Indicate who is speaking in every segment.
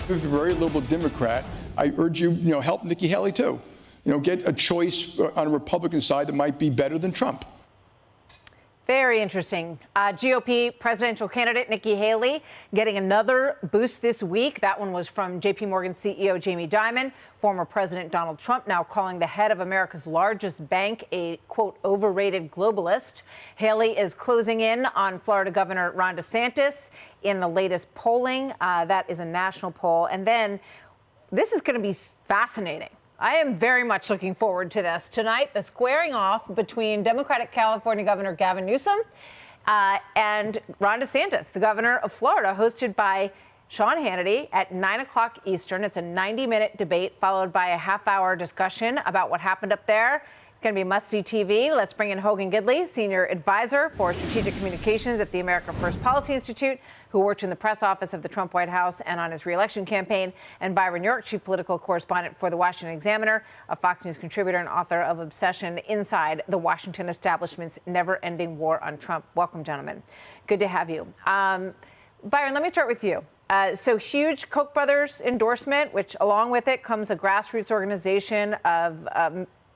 Speaker 1: If you're a very liberal Democrat, I urge you, help Nikki Haley too. Get a choice on a Republican side that might be better than Trump.
Speaker 2: Very interesting. GOP presidential candidate Nikki Haley getting another boost this week. That one was from J.P. Morgan CEO Jamie Dimon. Former President Donald Trump now calling the head of America's largest bank a, quote, overrated globalist. Haley is closing in on Florida Governor Ron DeSantis in the latest polling. That is a national poll. And then this is going to be fascinating. I am very much looking forward to this. Tonight, the squaring off between Democratic California Governor Gavin Newsom and Ron DeSantis, the governor of Florida, hosted by Sean Hannity at 9 o'clock Eastern. It's a 90-minute debate followed by a half-hour discussion about what happened up there. Going to be must-see TV. Let's bring in Hogan Gidley, Senior Advisor for Strategic Communications at the America First Policy Institute, who worked in the press office of the Trump White House and on his re-election campaign, and Byron York, Chief Political Correspondent for the Washington Examiner, a Fox News contributor and author of Obsession Inside the Washington Establishment's Never-Ending War on Trump. Welcome, gentlemen. Good to have you. Byron, let me start with you. So huge Koch Brothers endorsement, which along with it comes a grassroots organization of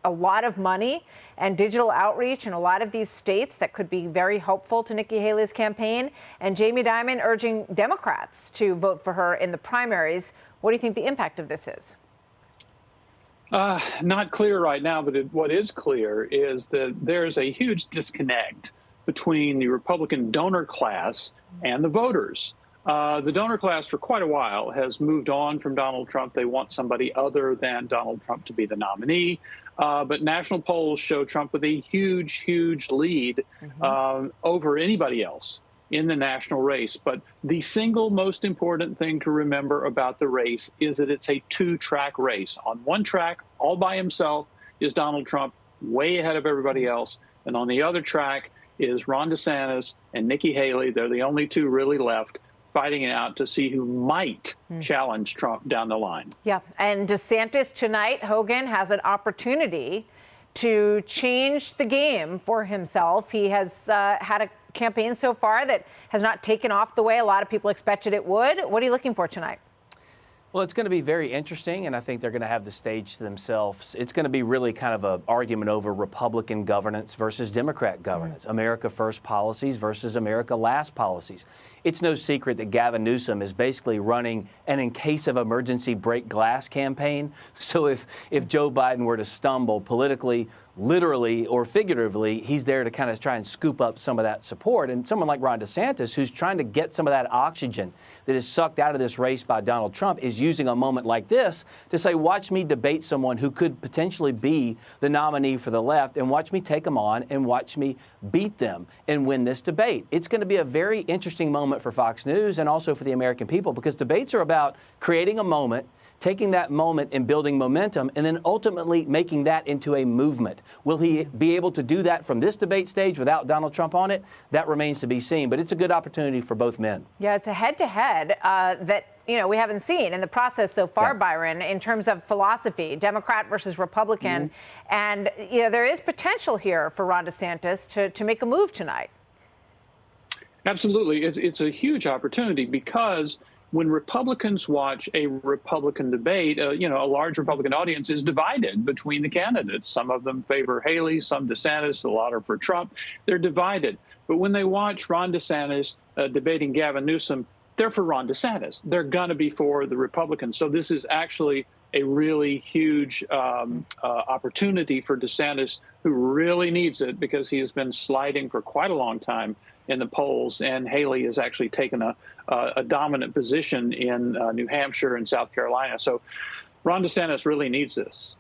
Speaker 2: a lot of money and digital outreach in a lot of these states that could be very helpful to Nikki Haley's campaign, and Jamie Dimon urging Democrats to vote for her in the primaries. What do you think the impact of this is?
Speaker 3: Not clear right now, but what is clear is that there's a huge disconnect between the Republican donor class and the voters. The donor class for quite a while has moved on from Donald Trump. They want somebody other than Donald Trump to be the nominee. But national polls show Trump with a huge, huge lead over anybody else in the national race. But the single most important thing to remember about the race is that it's a two-track race. On one track, all by himself, is Donald Trump, way ahead of everybody else. And on the other track is Ron DeSantis and Nikki Haley. They're the only two really left, fighting it out to see who might challenge Trump down the line. Yeah,
Speaker 2: and DeSantis tonight, Hogan, has an opportunity to change the game for himself. He has had a campaign so far that has not taken off the way a lot of people expected it would. What are you looking for tonight?
Speaker 4: Well, it's going to be very interesting, and I think they're going to have the stage to themselves. It's going to be really kind of an argument over Republican governance versus Democrat governance, America First policies versus America Last policies. It's no secret that Gavin Newsom is basically running an in case of emergency break glass campaign. So if Joe Biden were to stumble politically, literally or figuratively, he's there to kind of try and scoop up some of that support. And someone like Ron DeSantis, who's trying to get some of that oxygen that is sucked out of this race by Donald Trump, is using a moment like this to say, watch me debate someone who could potentially be the nominee for the left, and watch me take them on and watch me beat them and win this debate. It's going to be a very interesting moment for Fox News and also for the American people, because debates are about creating a moment, taking that moment and building momentum, and then ultimately making that into a movement. Will he be able to do that from this debate stage without Donald Trump on it? That remains to be seen, but it's a good opportunity for both men.
Speaker 2: Yeah, it's a head-to-head that we haven't seen in the process so far, Byron, in terms of philosophy, Democrat versus Republican. And there is potential here for Ron DeSantis to make a move tonight.
Speaker 3: Absolutely. It's a huge opportunity, because when Republicans watch a Republican debate, a large Republican audience is divided between the candidates. Some of them favor Haley, some DeSantis, a lot are for Trump. They're divided. But when they watch Ron DeSantis debating Gavin Newsom, they're for Ron DeSantis. They're going to be for the Republicans. So this is actually a really huge opportunity for DeSantis, who really needs it, because he has been sliding for quite a long time in the polls, and Haley has actually taken a dominant position in New Hampshire and South Carolina. So Ron DeSantis really needs this.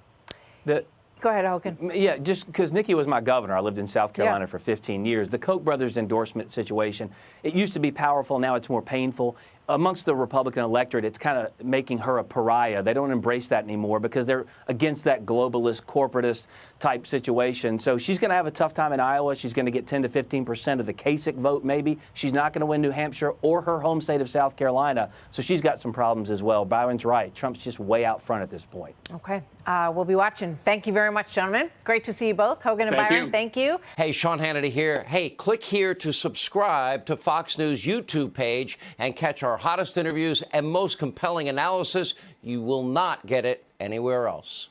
Speaker 2: Go ahead, Hogan.
Speaker 4: Yeah, just because Nikki was my governor. I lived in South Carolina for 15 years. The Koch Brothers endorsement situation, it used to be powerful. Now it's more painful. Amongst the Republican electorate, it's kind of making her a pariah. They don't embrace that anymore because they're against that globalist, corporatist type situation. So she's going to have a tough time in Iowa. She's going to get 10 to 15% of the Kasich vote, maybe. She's not going to win New Hampshire or her home state of South Carolina. So she's got some problems as well. Byron's right. Trump's just way out front at this point.
Speaker 2: Okay. We'll be watching. Thank you very much, gentlemen. Great to see you both. Hogan and Byron, thank you.
Speaker 5: Hey, Sean Hannity here. Hey, click here to subscribe to Fox News YouTube page and catch our hottest interviews and most compelling analysis. You will not get it anywhere else.